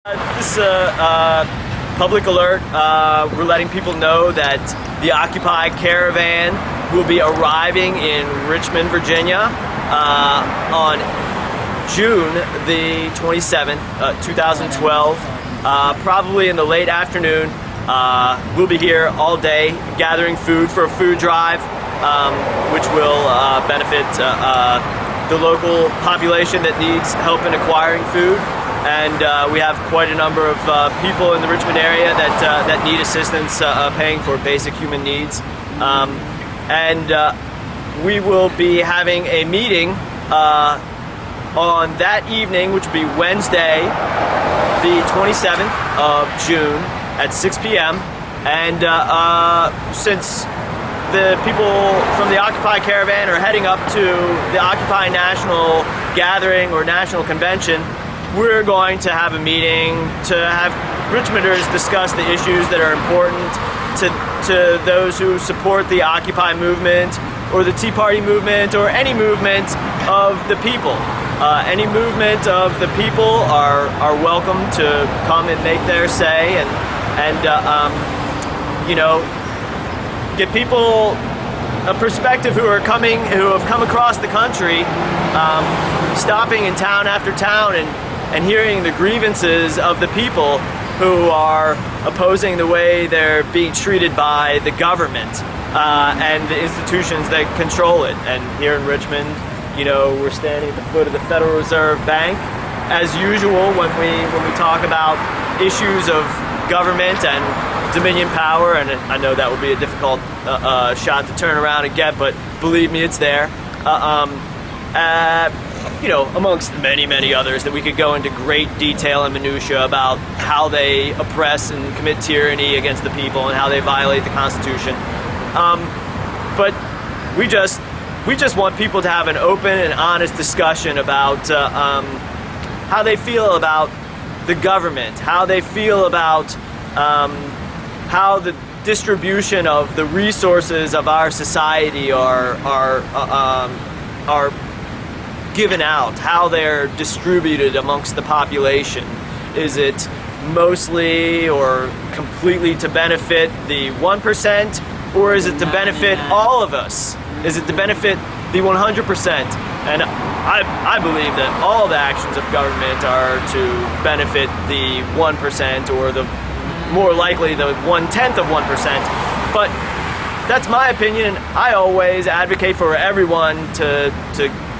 This is a public alert. We're letting people know that the Occupy Caravan will be arriving in Richmond, Virginia on June the 27th, 2012, probably in the late afternoon. We'll be here all day gathering food for a food drive, which will benefit the local population that needs help in acquiring food. And we have quite a number of people in the Richmond area that need assistance paying for basic human needs. We will be having a meeting on that evening, which will be Wednesday, the 27th of June at 6 p.m. And since the people from the Occupy Caravan are heading up to the Occupy National Gathering or National Convention, we're going to have a meeting to have Richmonders discuss the issues that are important to those who support the Occupy movement or the Tea Party movement or any movement of the people. Any movement of the people are welcome to come and make their say and get people a perspective who have come across the country, stopping in town after town and hearing the grievances of the people who are opposing the way they're being treated by the government and the institutions that control it. And here in Richmond, we're standing at the foot of the Federal Reserve Bank. As usual, when we talk about issues of government and dominion power, and I know that will be a difficult shot to turn around and get, but believe me, it's there. Amongst many others that we could go into great detail and minutia about how they oppress and commit tyranny against the people and how they violate the Constitution. But we just want people to have an open and honest discussion about how they feel about the government, how they feel about how the distribution of the resources of our society are given out, how they're distributed amongst the population. Is it mostly or completely to benefit the 1%, or is it to benefit all of us? Is it to benefit the 100%? And I believe that all the actions of government are to benefit the 1%, or the more likely the 1/10 of 1%. But that's my opinion, and I always advocate for everyone to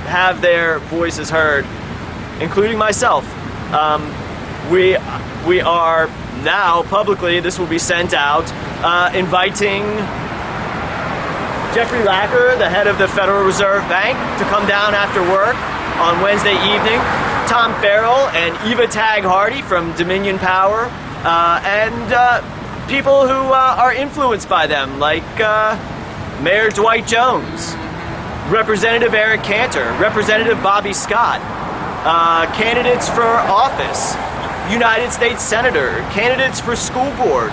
have their voices heard, including myself. We are now publicly, this will be sent out, inviting Jeffrey Lacker, the head of the Federal Reserve Bank, to come down after work on Wednesday evening, Tom Farrell and Eva Tag Hardy from Dominion Power, and people who are influenced by them, like Mayor Dwight Jones, Representative Eric Cantor, Representative Bobby Scott, candidates for office, United States Senator, candidates for school board,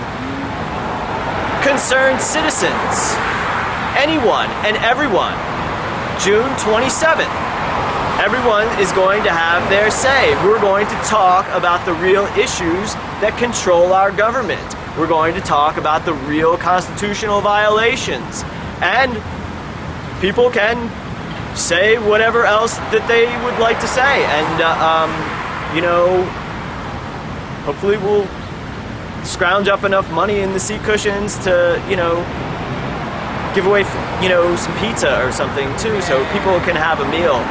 concerned citizens, anyone and everyone. June 27th, everyone is going to have their say. We're going to talk about the real issues that control our government. We're going to talk about the real constitutional violations. And people can say whatever else that they would like to say, and hopefully we'll scrounge up enough money in the seat cushions to give away some pizza or something too, so people can have a meal.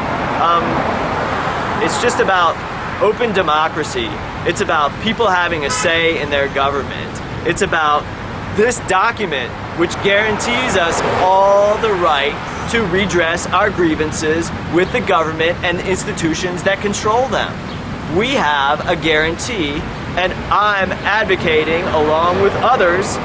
It's just about open democracy. It's about people having a say in their government. It's about this document, which guarantees us all the right to redress our grievances with the government and the institutions that control them. We have a guarantee, and I'm advocating, along with others,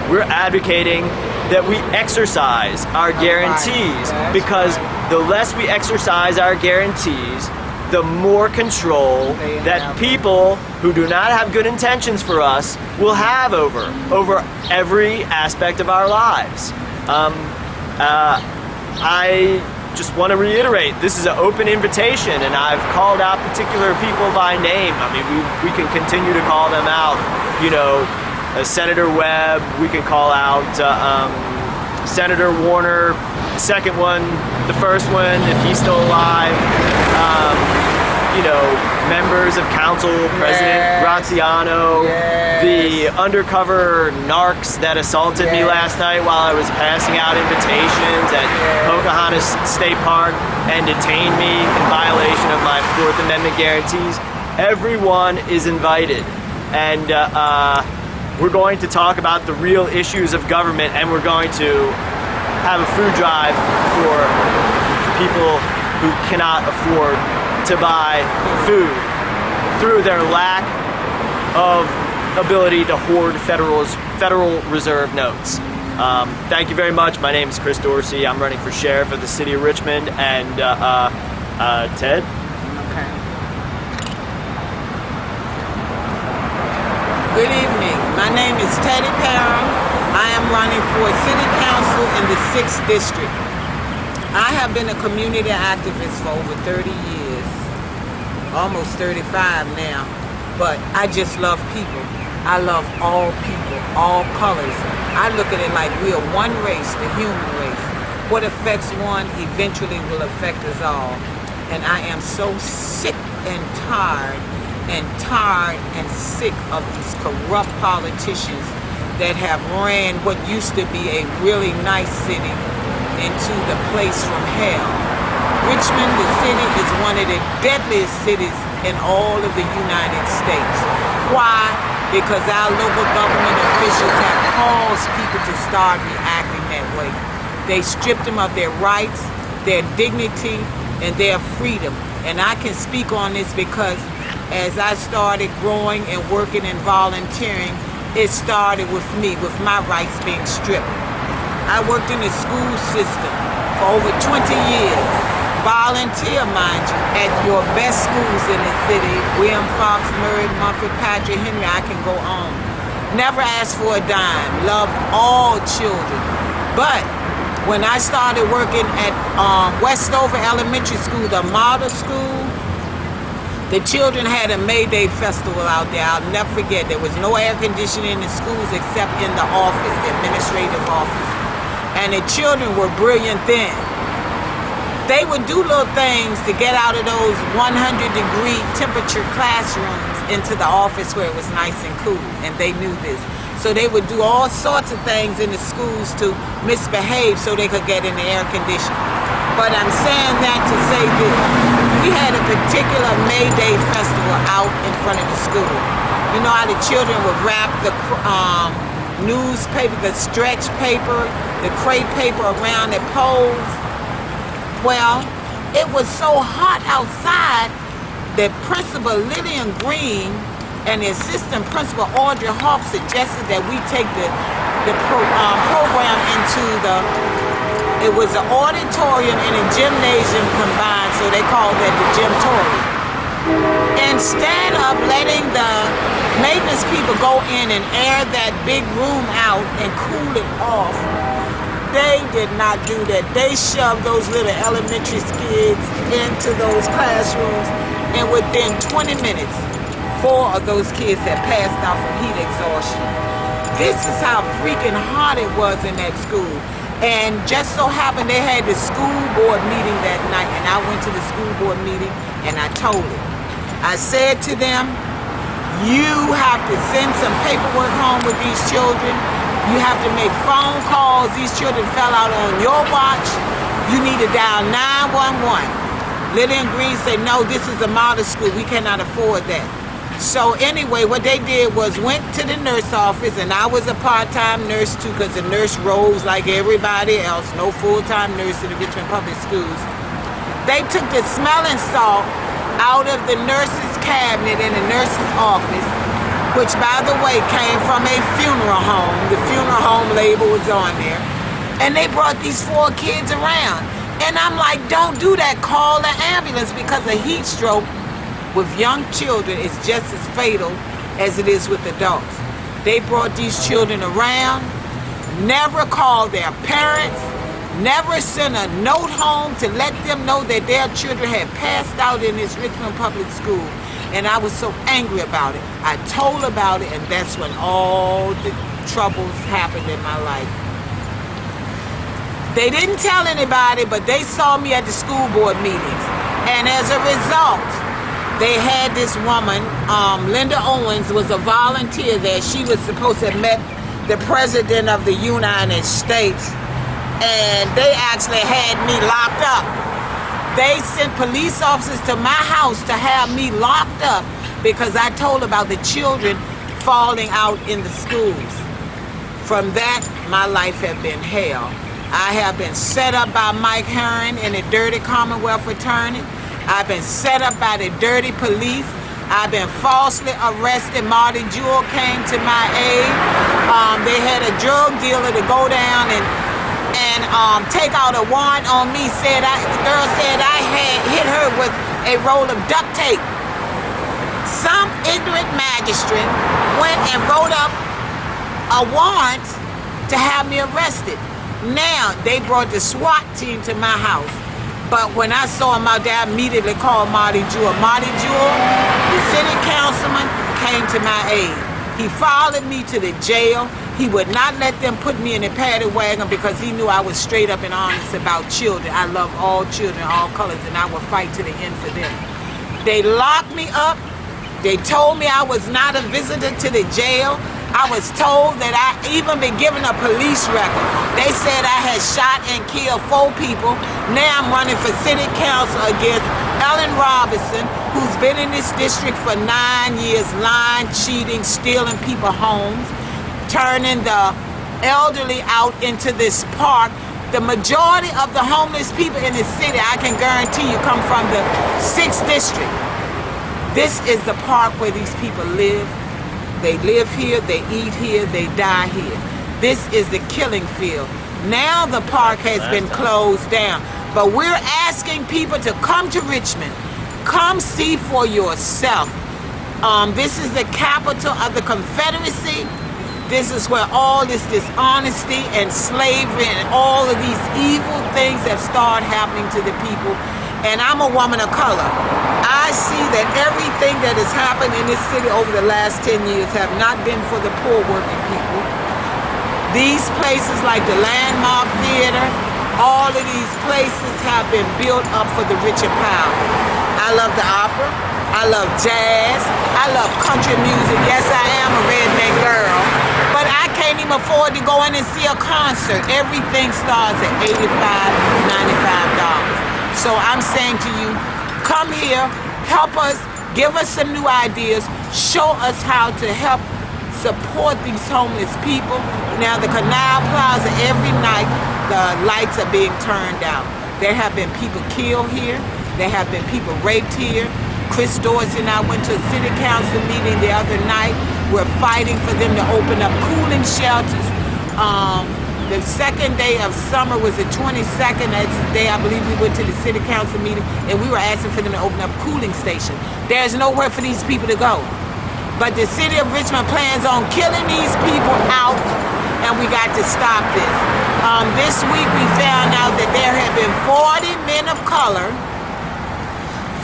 we're advocating that we exercise our guarantees, because the less we exercise our guarantees, the more control that people who do not have good intentions for us will have over every aspect of our lives. I just want to reiterate, this is an open invitation, and I've called out particular people by name. I mean, we can continue to call them out. You know, Senator Webb, we can call out Senator Warner, the second one, the first one, if he's still alive. You know, members of council, President Graziano, the undercover narcs that assaulted me last night while I was passing out invitations at Pocahontas State Park and detained me in violation of my Fourth Amendment guarantees. Everyone is invited, and we're going to talk about the real issues of government, and we're going to have a food drive for people who cannot afford to buy food through their lack of ability to hoard Federal Reserve notes. Thank you very much. My name is Chris Dorsey. I'm running for sheriff of the city of Richmond. And Ted? Okay. Good evening. My name is Teddy Parham. I am running for city council in the 6th district. I have been a community activist for over 30 years, almost 35 now, but I just love people. I love all people, all colors. I look at it like we are one race, the human race. What affects one eventually will affect us all. And I am so sick and tired and sick of these corrupt politicians that have ran what used to be a really nice city into the place from hell. Richmond, the city, is one of the deadliest cities in all of the United States. Why? Because our local government officials have caused people to start reacting that way. They stripped them of their rights, their dignity, and their freedom. And I can speak on this because as I started growing and working and volunteering, it started with me, with my rights being stripped. I worked in the school system for over 20 years. Volunteer, mind you, at your best schools in the city, William Fox, Murray, Mumford, Patrick, Henry, I can go on. Never asked for a dime, loved all children. But when I started working at Westover Elementary School, the model school, the children had a May Day festival out there. I'll never forget. There was no air conditioning in the schools except in the office, the administrative office. And the children were brilliant then. They would do little things to get out of those 100-degree temperature classrooms into the office where it was nice and cool, and they knew this. So they would do all sorts of things in the schools to misbehave so they could get in the air conditioning. But I'm saying that to say this. We had a particular May Day festival out in front of the school. You know how the children would wrap the newspaper, the stretch paper, the crepe paper around their poles? Well, it was so hot outside that Principal Lillian Green and the assistant principal Audrey Hawk suggested that we take the program into it was an auditorium and a gymnasium combined, so they called that the gymtorium. Instead of letting the maintenance people go in and air that big room out and cool it off, they did not do that. They shoved those little elementary kids into those classrooms, and within 20 minutes, 4 of those kids had passed out from heat exhaustion. This is how freaking hot it was in that school. And just so happened they had the school board meeting that night, and I went to the school board meeting and I told it. I said to them, you have to send some paperwork home with these children. You have to make phone calls. These children fell out on your watch. You need to dial 911. Lillian Green said, no, this is a model school. We cannot afford that. So anyway, what they did was went to the nurse office, and I was a part-time nurse too, because the nurse rolls like everybody else, no full-time nurse in the Richmond Public Schools. They took the smelling salt out of the nurse's cabinet in the nurse's office, which by the way came from a funeral home. The funeral home label was on there. And they brought these 4 kids around. And I'm like, don't do that, call the ambulance, because a heat stroke with young children is just as fatal as it is with adults. They brought these children around, never called their parents, never sent a note home to let them know that their children had passed out in this Richmond public school. And I was so angry about it. I told about it, and that's when all the troubles happened in my life. They didn't tell anybody, but they saw me at the school board meetings. And as a result, they had this woman, Linda Owens, was a volunteer there. She was supposed to have met the President of the United States, and they actually had me locked up. They sent police officers to my house to have me locked up because I told about the children falling out in the schools. From that, my life had been hell. I have been set up by Mike Herron in a dirty Commonwealth attorney. I've been set up by the dirty police. I've been falsely arrested. Marty Jewell came to my aid. They had a drug dealer to go down and take out a warrant on me. The girl said I had hit her with a roll of duct tape. Some ignorant magistrate went and wrote up a warrant to have me arrested. Now they brought the SWAT team to my house. But when I saw him out there, I immediately called Marty Jewell. Marty Jewell, the city councilman, came to my aid. He followed me to the jail. He would not let them put me in a paddy wagon because he knew I was straight up and honest about children. I love all children, all colors, and I would fight to the end for them. They locked me up. They told me I was not a visitor to the jail. I was told that I even been given a police record. They said I had shot and killed 4 people. Now I'm running for city council against Ellen Robinson, who's been in this district for 9 years, lying, cheating, stealing people's homes, turning the elderly out into this park. The majority of the homeless people in the city, I can guarantee you, come from the 6th district. This is the park where these people live. They live here, they eat here, they die here. This is the killing field. Now the park has been closed down, but we're asking people to come to Richmond. Come see for yourself. This is the capital of the Confederacy. This is where all this dishonesty and slavery and all of these evil things have started happening to the people. And I'm a woman of color. I see that everything that has happened in this city over the last 10 years have not been for the poor working people. These places like the Landmark Theater, all of these places have been built up for the rich and powerful. I love the opera. I love jazz. I love country music. Yes, I am a redneck girl. But I can't even afford to go in and see a concert. Everything starts at $85, $95. So I'm saying to you, come here, help us, give us some new ideas, show us how to help support these homeless people. Now the Canal Plaza, every night, the lights are being turned out. There have been people killed here. There have been people raped here. Chris Dorsey and I went to a city council meeting the other night. We're fighting for them to open up cooling shelters. The second day of summer was the 22nd. That's the day I believe we went to the city council meeting, and we were asking for them to open up cooling stations. There's nowhere for these people to go. But the city of Richmond plans on killing these people out, and we got to stop this. This week we found out that there have been 40 men of color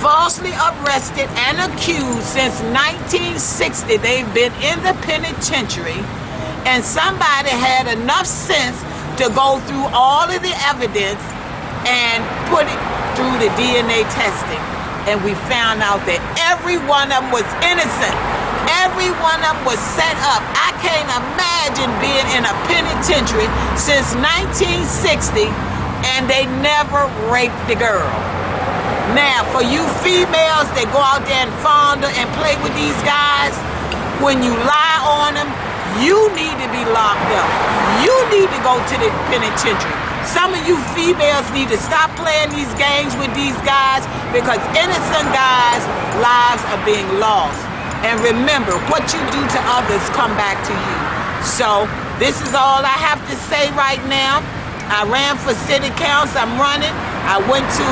falsely arrested and accused since 1960. They've been in the penitentiary. And somebody had enough sense to go through all of the evidence and put it through the DNA testing. And we found out that every one of them was innocent. Every one of them was set up. I can't imagine being in a penitentiary since 1960 and they never raped the girl. Now, for you females that go out there and fondle and play with these guys, when you lie on them, you need to be locked up. You need to go to the penitentiary. Some of you females need to stop playing these games with these guys because innocent guys' lives are being lost. And remember, what you do to others come back to you. So this is all I have to say right now. I ran for city council. I'm running. I went to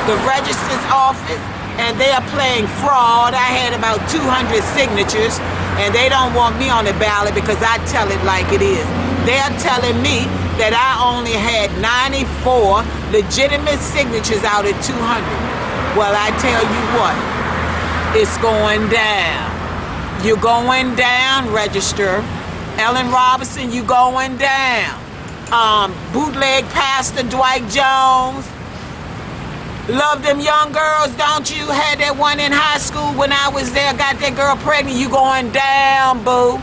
the registrar's office and they are playing fraud. I had about 200 signatures. And they don't want me on the ballot because I tell it like it is. They're telling me that I only had 94 legitimate signatures out of 200. Well, I tell you what, it's going down. You're going down, register. Ellen Robinson, you going down. Bootleg Pastor Dwight Jones. Love them young girls, don't you? Had that one in high school when I was there, got that girl pregnant. You going down, boo.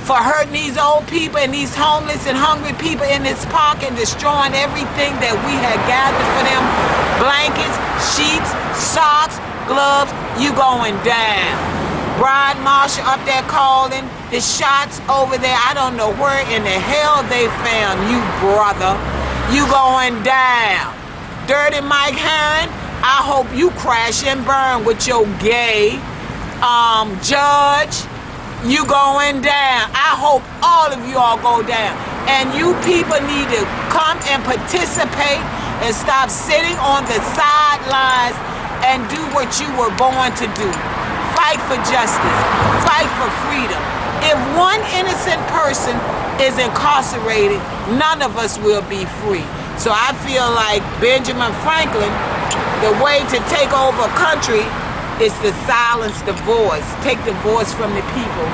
For hurting these old people and these homeless and hungry people in this park and destroying everything that we had gathered for them. Blankets, sheets, socks, gloves, you going down. Bride Marshall up there calling the shots over there. I don't know where in the hell they found you, brother. You going down. Dirty Mike Herron, I hope you crash and burn with your gay judge. You going down. I hope all of you all go down. And you people need to come and participate and stop sitting on the sidelines and do what you were born to do. Fight for justice. Fight for freedom. If one innocent person is incarcerated, none of us will be free. So I feel like Benjamin Franklin, the way to take over a country is to silence the voice. Take the voice from the people,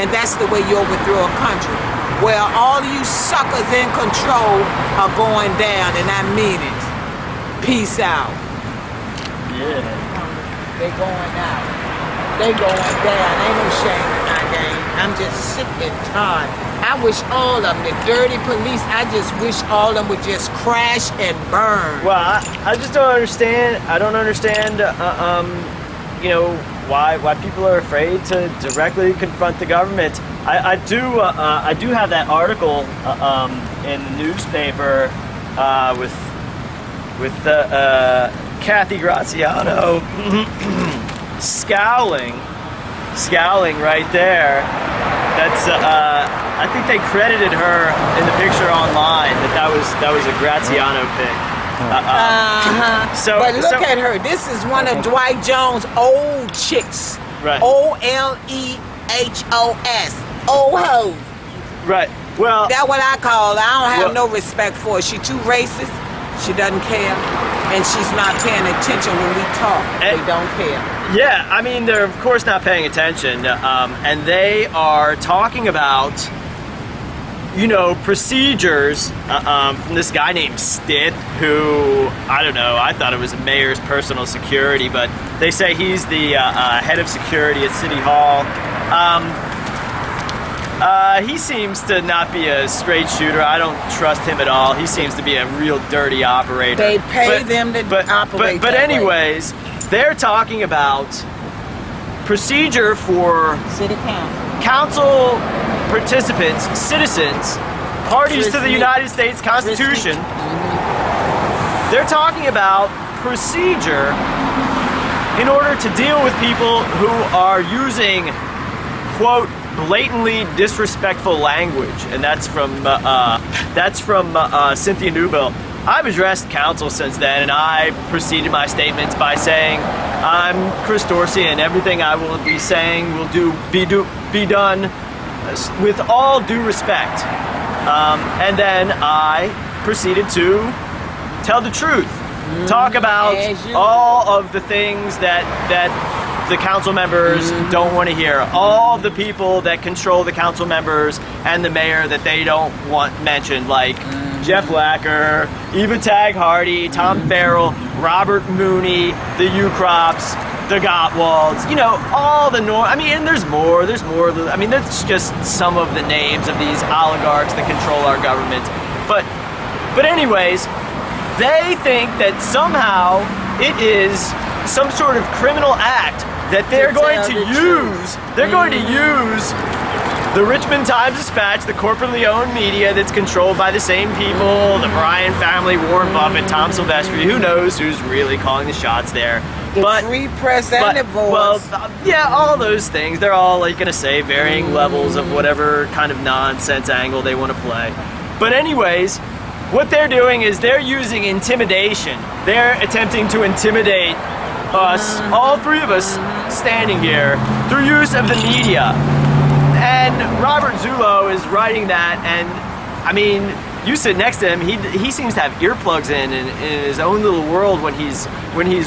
and that's the way you overthrow a country. Well, all you suckers in control are going down, and I mean it. Peace out. Yeah. They going out. They going down. Ain't no shame in my game. I'm just sick and tired. I wish all of them, the dirty police, I just wish all of them would just crash and burn. Well, I just don't understand. I don't understand, why people are afraid to directly confront the government. I do have that article in the newspaper with Kathy Graziano scowling right there. That's I think they credited her in the picture online that was a Graziano pic. But look at her. This is one of Dwight Jones' old chicks. Right. OLEHOS. Old hoes. Right. Well, that's what I call her. I don't have no respect for her. She too racist. She doesn't care. And she's not paying attention when we talk. They don't care. Yeah, I mean, they're of course not paying attention. And they are talking about, procedures from this guy named Stitt, who, I don't know, I thought it was a mayor's personal security, but they say he's the head of security at City Hall. He seems to not be a straight shooter. I don't trust him at all. He seems to be a real dirty operator. They pay them to operate. But anyways, they're talking about procedure for City council participants, citizens, parties to the United States Constitution. They're talking about procedure in order to deal with people who are using, quote, blatantly disrespectful language, and that's from Cynthia Newbill. I've addressed council since then, and I preceded my statements by saying I'm Chris Dorsey, and everything I will be saying will be done with all due respect. And then I proceeded to tell the truth, talk about all of the things that the council members don't want to hear, all the people that control the council members and the mayor that they don't want mentioned, like Jeff Lacker, Eva Tag Hardy, Tom Farrell, Robert Mooney, the Ukrops, the Gottwalds, all the and there's more. I mean, that's just some of the names of these oligarchs that control our government. But anyways, they think that somehow it is some sort of criminal act that they're going to use. They're going to use the Richmond Times-Dispatch, the corporately owned media that's controlled by the same people, the Bryan family, Warren Buffett, Tom Silvestri. Who knows who's really calling the shots there? The free press and the voice. Well, yeah, all those things. They're all going to say varying levels of whatever kind of nonsense angle they want to play. But anyways, what they're doing is they're using intimidation. They're attempting to intimidate us, all three of us standing here, through use of the media. And Robert Zullo is writing that, and I mean, you sit next to him, he seems to have earplugs in his own little world when he's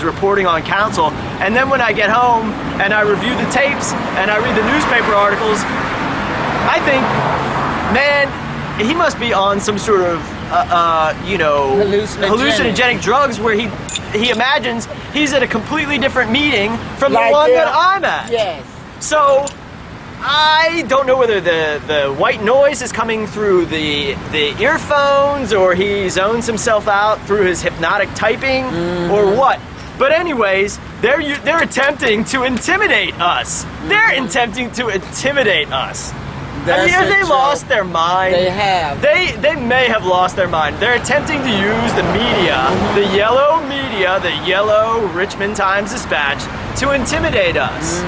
reporting on council. And then when I get home and I review the tapes and I read the newspaper articles, I think, man, he must be on some sort of hallucinogenic drugs where he imagines he's at a completely different meeting from the one that I'm at. Yes. So I don't know whether the white noise is coming through the earphones, or he zones himself out through his hypnotic typing, or what. But anyways, they're attempting to intimidate us. They're attempting to intimidate us. I mean, have they lost their mind? They have. They may have lost their mind. They're attempting to use the media, the yellow Richmond Times-Dispatch, to intimidate us.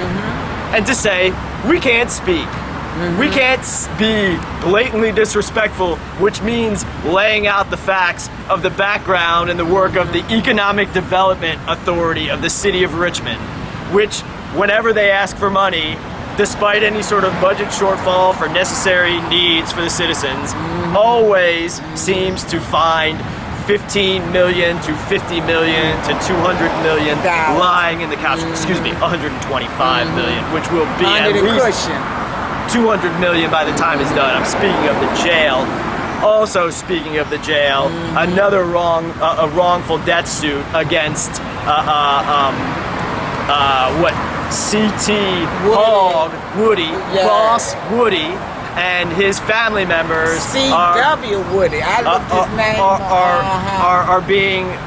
And to say, we can't speak. We can't be blatantly disrespectful, which means laying out the facts of the background and the work of the Economic Development Authority of the city of Richmond, which, whenever they ask for money, despite any sort of budget shortfall for necessary needs for the citizens, always seems to find 15 million to 50 million to 200 million lying in the couch. Excuse me, 125 million, which will be at least 200 million by the time it's done. I'm speaking of the jail. Also speaking of the jail, another a wrongful death suit against C.T. Hogg, Woody, Boss Woody, and his family members C.W. Woody. I looked his name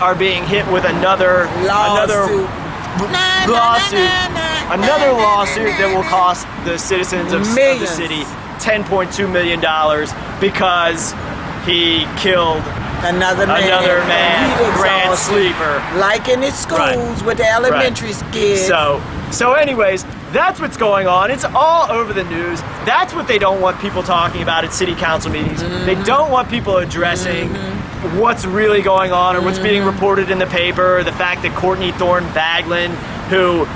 are being hit with another lawsuit that will cost the citizens of the city $10.2 million because he killed another man, Grant Sleeper. Like in his schools with the elementary kids. So anyways, that's what's going on. It's all over the news. That's what they don't want people talking about at city council meetings. They don't want people addressing what's really going on or what's being reported in the paper. The fact that Courtney Thorne Baglin, who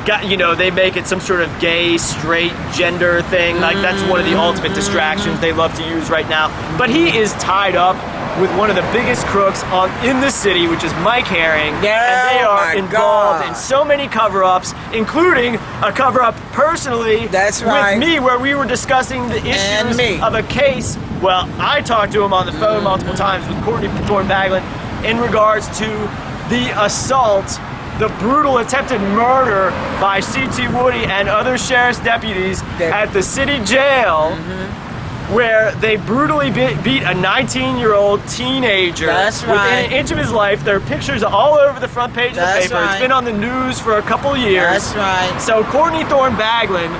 got, they make it some sort of gay, straight, gender thing. Like, that's one of the ultimate distractions they love to use right now. But he is tied up with one of the biggest crooks in the city, which is Mike Herring. And they are involved in so many cover-ups, including a cover-up personally with me, where we were discussing the issues of a case. Well, I talked to him on the phone multiple times with Courtney Thorne Baglin in regards to the assault, the brutal attempted murder by C.T. Woody and other sheriff's deputies at the city jail, where they brutally beat a 19-year-old teenager within an inch of his life. There are pictures all over the front page of the paper. It's been on the news for a couple years. So Courtney Thorne Baglin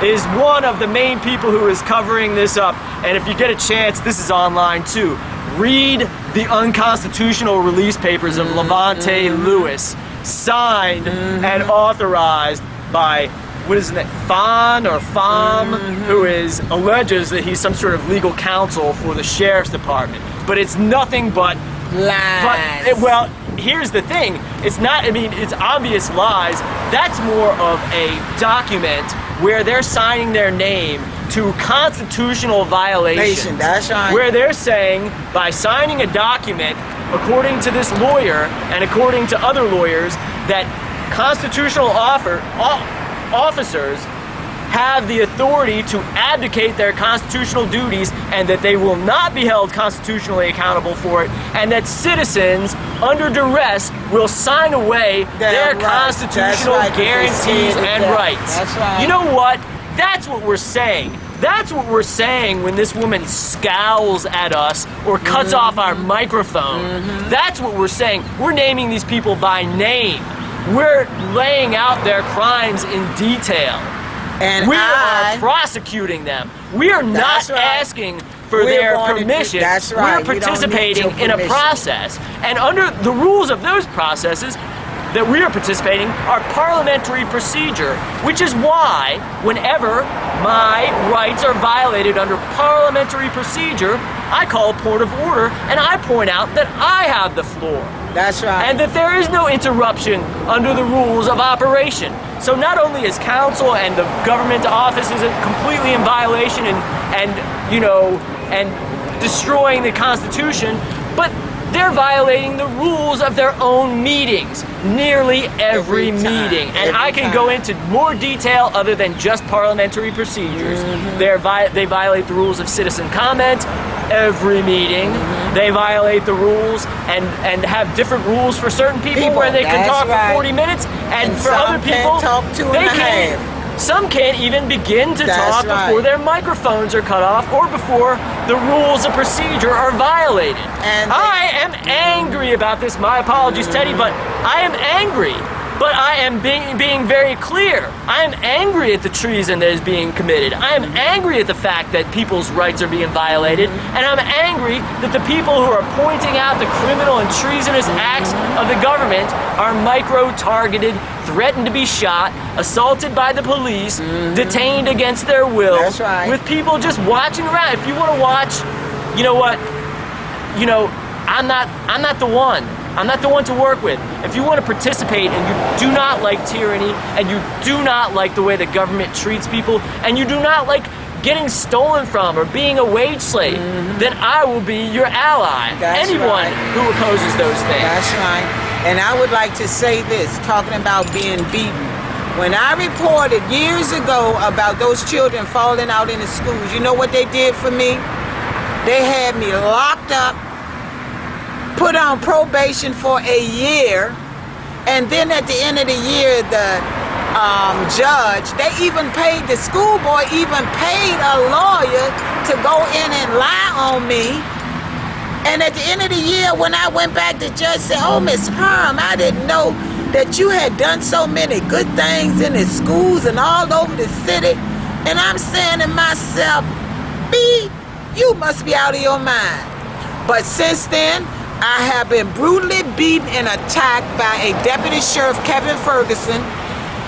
is one of the main people who is covering this up. And if you get a chance, this is online too. Read the unconstitutional release papers of Levante Lewis, signed and authorized by, what is it, Fon or Fom, who alleges that he's some sort of legal counsel for the sheriff's department. But it's nothing but lies. Well, here's the thing. It's not, it's obvious lies. That's more of a document where they're signing their name to constitutional violations. That's right. Where they're saying, by signing a document, according to this lawyer and according to other lawyers, that constitutional officers have the authority to abdicate their constitutional duties, and that they will not be held constitutionally accountable for it, and that citizens under duress will sign away their constitutional guarantees and rights. That's right. You know what? That's what we're saying. That's what we're saying when this woman scowls at us or cuts off our microphone. That's what we're saying. We're naming these people by name. We're laying out their crimes in detail. And we are prosecuting them. We are not asking for their permission. We're participating in a process. And under the rules of those processes that we are participating are parliamentary procedure, which is why whenever my rights are violated under parliamentary procedure, I call a point of order and I point out that I have the floor. That's right. And that there is no interruption under the rules of operation. So not only is council and the government office is completely in violation and destroying the Constitution, but they're violating the rules of their own meetings, nearly every meeting. And I can go into more detail other than just parliamentary procedures. They violate the rules of citizen comment every meeting. They violate the rules and have different rules for certain people where they can talk for 40 minutes, and for other people, they can't. Some can't even begin to talk before their microphones are cut off or before the rules of procedure are violated. And I am angry about this. My apologies, Teddy, but I am angry. But I am being very clear. I am angry at the treason that is being committed. I am angry at the fact that people's rights are being violated. And I'm angry that the people who are pointing out the criminal and treasonous acts of the government are micro-targeted, threatened to be shot, assaulted by the police, detained against their will. That's right. With people just watching around. If you want to watch, you know what? You know, I'm not the one. I'm not the one to work with. If you want to participate and you do not like tyranny, and you do not like the way the government treats people, and you do not like getting stolen from or being a wage slave, then I will be your ally. That's Anyone who opposes those things. That's right. And I would like to say this, talking about being beaten. When I reported years ago about those children falling out in the schools, you know what they did for me? They had me locked up, put on probation for a year, and then at the end of the year, the judge, they even paid, the schoolboy even paid a lawyer to go in and lie on me. And at the end of the year, when I went back, the judge said, "Oh, Miss Parham, I didn't know that you had done so many good things in the schools and all over the city." And I'm saying to myself, B, you must be out of your mind. But since then, I have been brutally beaten and attacked by a Deputy Sheriff, Kevin Ferguson,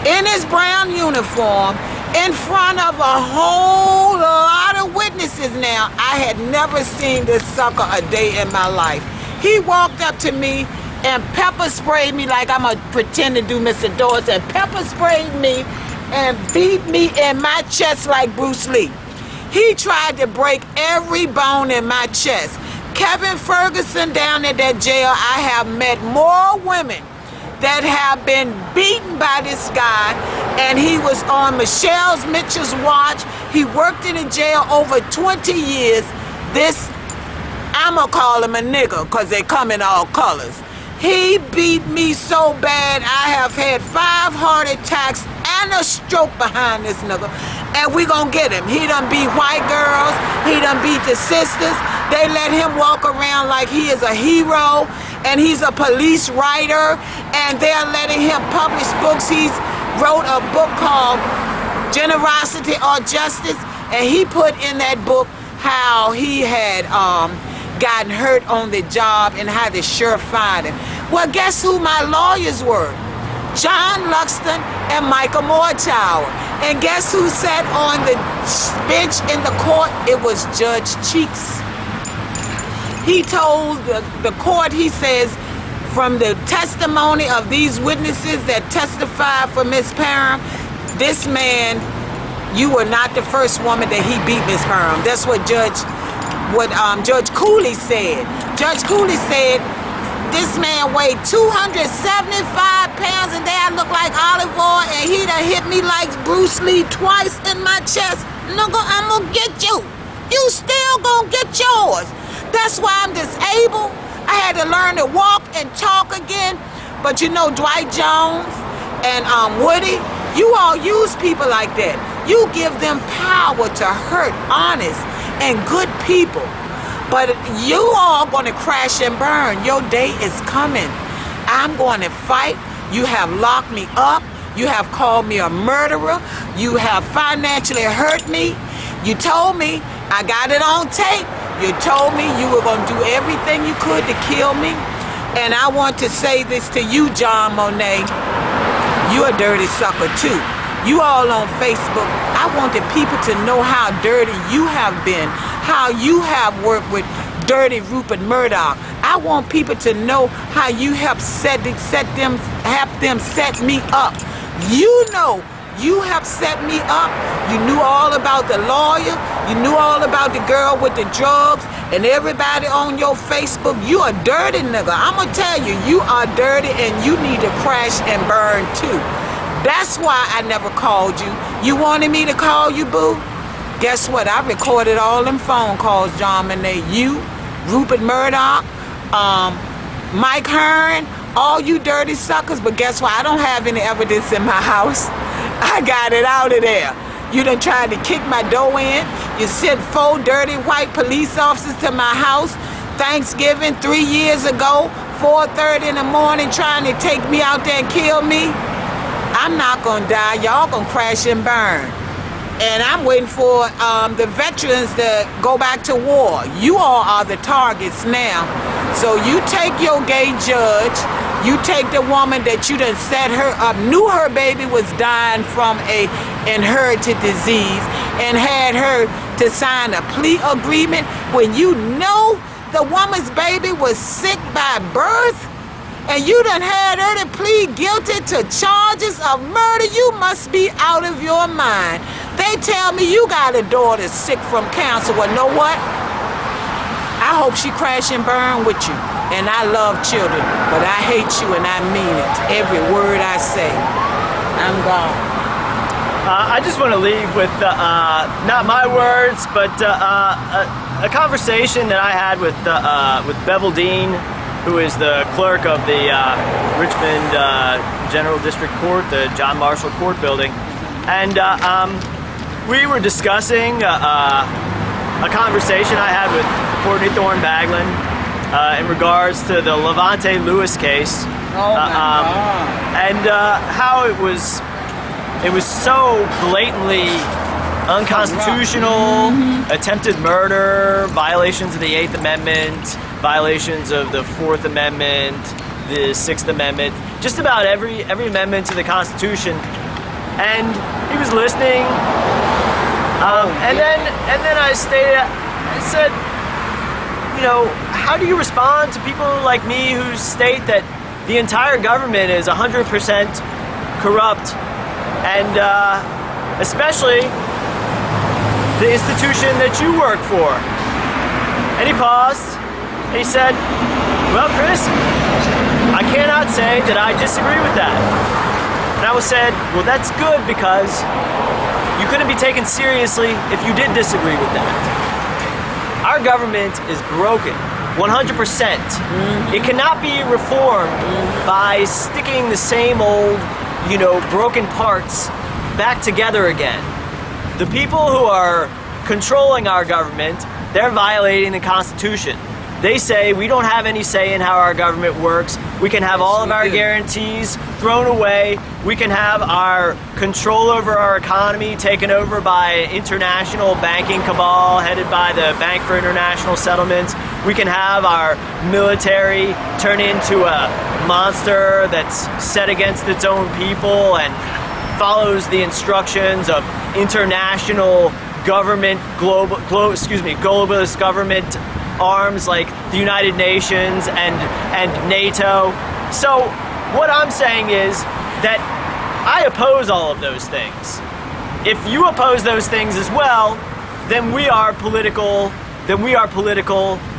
in his brown uniform, in front of a whole lot of witnesses now. I had never seen this sucker a day in my life. He walked up to me and pepper sprayed me like I'm a pretend to do Mr. Doris, and pepper sprayed me and beat me in my chest like Bruce Lee. He tried to break every bone in my chest. Kevin Ferguson, down at that jail, I have met more women that have been beaten by this guy, and he was on Michelle Mitchell's watch. He worked in the jail over 20 years. This, I'ma call him a nigger, because they come in all colors. He beat me so bad, I have had 5 heart attacks and a stroke behind this nigga. And we gonna get him. He done beat white girls, he done beat the sisters. They let him walk around like he is a hero, and he's a police writer, and they're letting him publish books. He's wrote a book called Generosity or Justice, and he put in that book how he had gotten hurt on the job and how the sheriff fired him. Well, guess who my lawyers were? John Luxton and Michael Moortower. And guess who sat on the bench in the court? It was Judge Cheeks. He told the court, he says, from the testimony of these witnesses that testified for Miss Parham, this man, you were not the first woman that he beat, Miss Parham. That's what Judge Cooley said. Judge Cooley said, this man weighed 275 pounds, and I look like olive oil, and he done hit me like Bruce Lee twice in my chest. Nigga, I'm gonna get you. You still gonna get yours. That's why I'm disabled. I had to learn to walk and talk again. But you know, Dwight Jones and Woody, you all use people like that. You give them power to hurt honest and good people. But you all gonna crash and burn. Your day is coming. I'm going to fight. You have locked me up. You have called me a murderer. You have financially hurt me. You told me, I got it on tape. You told me you were going to do everything you could to kill me. And I want to say this to you, John Monet. You're a dirty sucker too. You all on Facebook, I want the people to know how dirty you have been, how you have worked with dirty Rupert Murdoch. I want people to know how you have set them set me up. You know, you have set me up. You knew all about the lawyer. You knew all about the girl with the drugs. And everybody on your Facebook, you a dirty nigga. I'm gonna tell you, you are dirty and you need to crash and burn too. That's why I never called you. You wanted me to call you, boo? Guess what? I recorded all them phone calls, John Monet. You, Rupert Murdoch, Mike Hearn, all you dirty suckers. But guess what? I don't have any evidence in my house. I got it out of there. You done tried to kick my door in. You sent 4 dirty white police officers to my house Thanksgiving 3 years ago, 4:30 in the morning, trying to take me out there and kill me. I'm not gonna die. Y'all gonna crash and burn. And I'm waiting for the veterans to go back to war. You all are the targets now. So you take your gay judge, you take the woman that you done set her up, knew her baby was dying from a inherited disease, and had her to sign a plea agreement when you know the woman's baby was sick by birth, and you done had her to plead guilty to charges of murder. You must be out of your mind. They tell me you got a daughter sick from cancer. Well, know what? I hope she crash and burn with you. And I love children, but I hate you and I mean it. Every word I say. I'm gone. I just want to leave with not my words, but a conversation that I had with Bevel Dean, who is the clerk of the Richmond General District Court, the John Marshall Court building, and we were discussing a conversation I had with Courtney Thorne Baglin in regards to the Levante Lewis case, and how it was so blatantly unconstitutional, attempted murder, violations of the 8th Amendment, violations of the 4th Amendment, the 6th Amendment, just about every amendment to the Constitution. And he was listening, and then I said, you know, how do you respond to people like me who state that the entire government is 100% corrupt, and especially the institution that you work for? And he paused, and he said, well, Chris, I cannot say that I disagree with that. And I said, well, that's good, because you couldn't be taken seriously if you did disagree with that. Our government is broken, 100%. It cannot be reformed by sticking the same old, broken parts back together again. The people who are controlling our government, they're violating the Constitution. They say we don't have any say in how our government works. We can have all of our guarantees thrown away. We can have our control over our economy taken over by an international banking cabal headed by the Bank for International Settlements. We can have our military turn into a monster that's set against its own people and follows the instructions of international government, globalist government arms like the United Nations and NATO. So what I'm saying is that I oppose all of those things. If you oppose those things as well, then we are political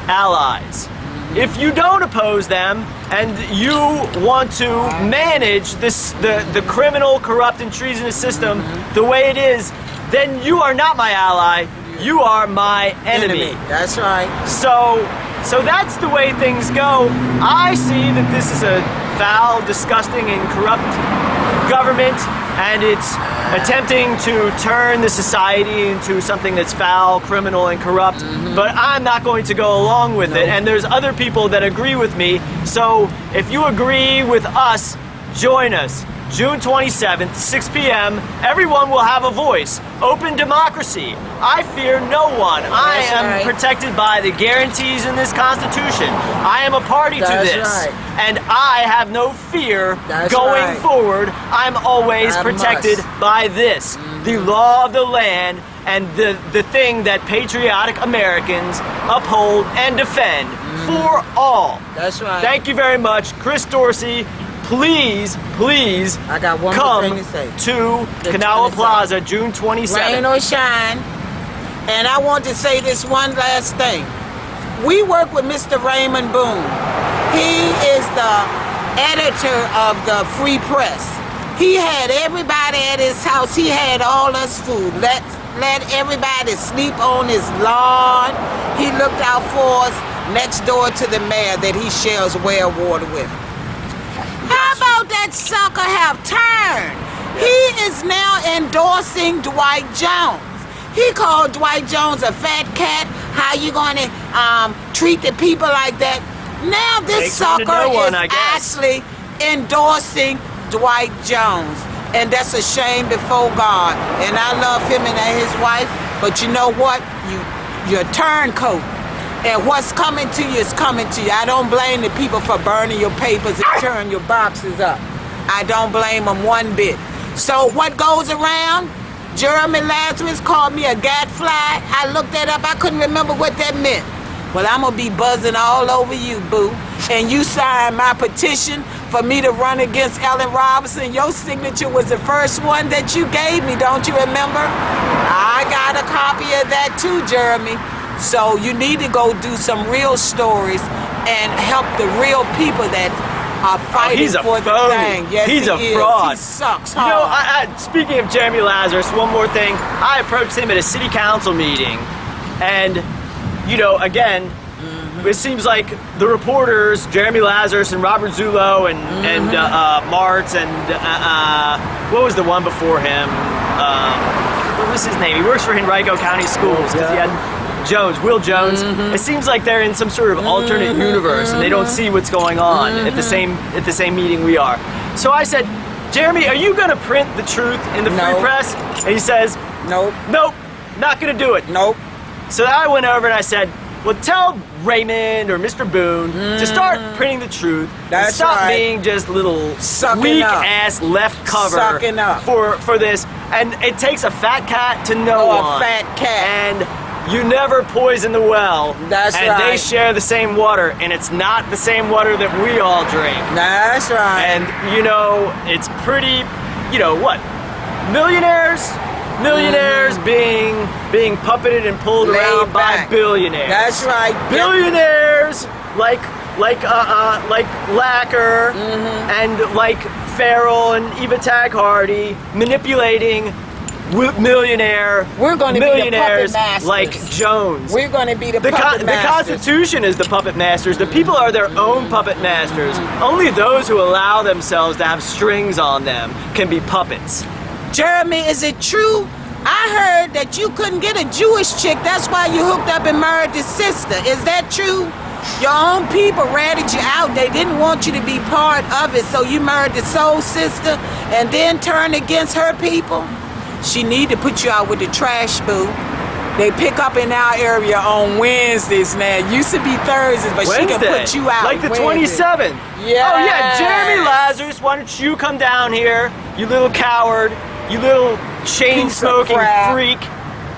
allies. If you don't oppose them and you want to manage the criminal, corrupt, and treasonous system the way it is, then you are not my ally. You are my enemy. That's right. So that's the way things go. I see that this is a foul, disgusting, and corrupt government, and it's attempting to turn the society into something that's foul, criminal, and corrupt. But I'm not going to go along with it, and there's other people that agree with me. So if you agree with us, join us. June 27th, 6 p.m., everyone will have a voice. Open democracy. I fear no one. I am protected by the guarantees in this Constitution. I am a party to this. And I have no fear going forward. I'm always protected by this. The law of the land and the thing that patriotic Americans uphold and defend for all. That's right. Thank you very much, Chris Dorsey. Please, I got one come more thing to say. To Kanawha Plaza, June 27th. Rain or shine. And I want to say this one last thing. we work with Mr. Raymond Boone. He is the editor of the Free Press. He had everybody at his house. He had all us food. Let everybody sleep on his lawn. He looked out for us next door to the mayor that he shares well water with. How about that sucker have turned? He is now endorsing Dwight Jones. He called Dwight Jones a fat cat. How you gonna treat the people like that? Now this sucker is actually endorsing Dwight Jones. And that's a shame before God. And I love him and his wife. But you know what? You're a turncoat. And what's coming to you is coming to you. I don't blame the people for burning your papers and tearing your boxes up. I don't blame them one bit. So what goes around? Jeremy Lazarus called me a gadfly. I looked that up. I couldn't remember what that meant. Well, I'm going to be buzzing all over you, boo. And you signed my petition for me to run against Ellen Robinson. Your signature was the first one that you gave me, don't you remember? I got a copy of that too, Jeremy. So you need to go do some real stories and help the real people that are fighting for the thing. Yes, he's a fraud. He sucks hard. hard. You know, speaking of Jeremy Lazarus, one more thing. I approached him at a city council meeting, and, you know, again, it seems like the reporters, Jeremy Lazarus and Robert Zullo and Martz and what was the one before him? What was his name? He works for Henrico County Schools because he had Will Jones. It seems like they're in some sort of alternate universe and they don't see what's going on at the same meeting we are. So I said, Jeremy, are you going to print the truth in the Free Press? And he says, nope, not going to do it. Nope. So I went over and I said, well, tell Raymond or Mr. Boone to start printing the truth. That's stop being just little weak-ass left cover for this. And it takes a fat cat to know one. A fat cat. And you never poison the well. That's right. And they share the same water, and it's not the same water that we all drink. That's right. And, you know, it's pretty, you know, what? Millionaires being puppeted and pulled around by billionaires. That's right. Billionaires like Lacker and like Farrell and Eva Tag Hardy manipulating millionaires be the puppet masters. like Jones. We're going to be the puppet masters. The Constitution is the puppet masters. The people are their own puppet masters. Only those who allow themselves to have strings on them can be puppets. Jeremy, is it true? I heard that you couldn't get a Jewish chick. That's why you hooked up and married his sister. Is that true? Your own people ratted you out. They didn't want you to be part of it, so you married the soul sister and then turned against her people? She need to put you out with the trash, boo. They pick up in our area on Wednesdays now. It used to be Thursdays, but she can put you out. Like the 27th. Yeah. Oh yeah, Jeremy Lazarus, why don't you come down here, you little coward, you little chain-smoking freak.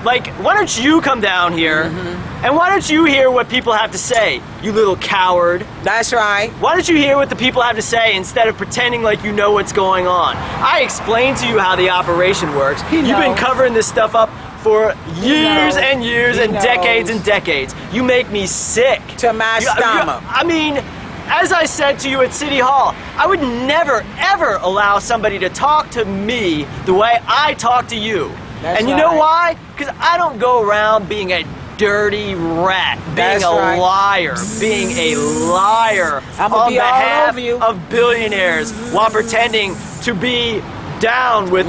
Like, why don't you come down here, and why don't you hear what people have to say, you little coward? That's right. Why don't you hear what the people have to say instead of pretending like you know what's going on? I explained to you how the operation works. You've been covering this stuff up for years and years and decades. You make me sick. To my stomach. I mean, as I said to you at City Hall, I would never, ever allow somebody to talk to me the way I talk to you. And you know why? Because I don't go around being a dirty rat, being a liar, being a liar on behalf of billionaires while pretending to be down with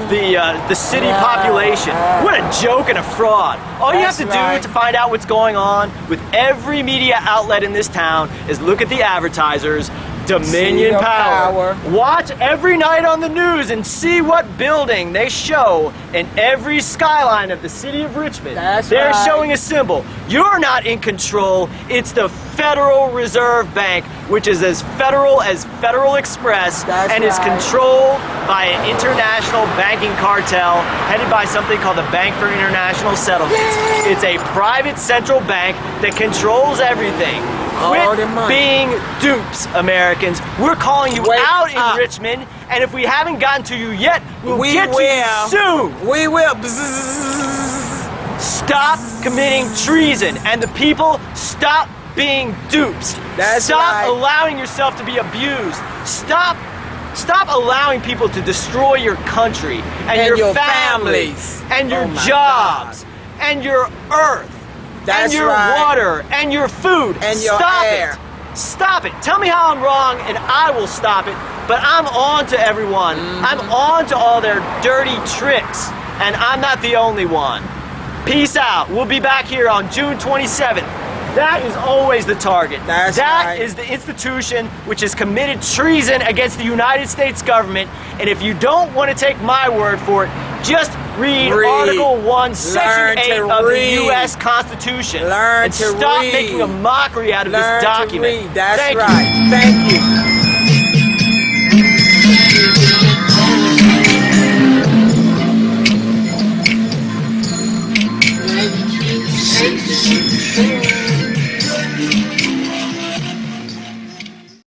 the city population. What a joke and a fraud. All you have to do to find out what's going on with every media outlet in this town is look at the advertisers. Dominion power. Watch every night on the news and see what building they show in every skyline of the city of Richmond. They're showing a symbol. You're not in control. It's the Federal Reserve Bank, which is as Federal Express and is controlled by an international banking cartel headed by something called the Bank for International Settlements. It's a private central bank that controls everything. Quit being dupes, Americans. We're calling you out in Richmond, and if we haven't gotten to you yet, we'll get to you soon. We will. stop committing treason, and the people stop being duped. That's stop right. allowing yourself to be abused. Stop allowing people to destroy your country and your families and your Oh my jobs God. and your earth That's and your right. water and your food. And your Stop air. it. Stop it. Tell me how I'm wrong and I will stop it. But I'm on to everyone. I'm on to all their dirty tricks. And I'm not the only one. Peace out. We'll be back here on June 27th. That is always the target. That right. is the institution which has committed treason against the United States government. And if you don't want to take my word for it, just read Article 1, Section 8 of the U.S. Constitution. Learn and to stop read. making a mockery out of this document. To read. That's Thank right. you. Thank you. Thank you.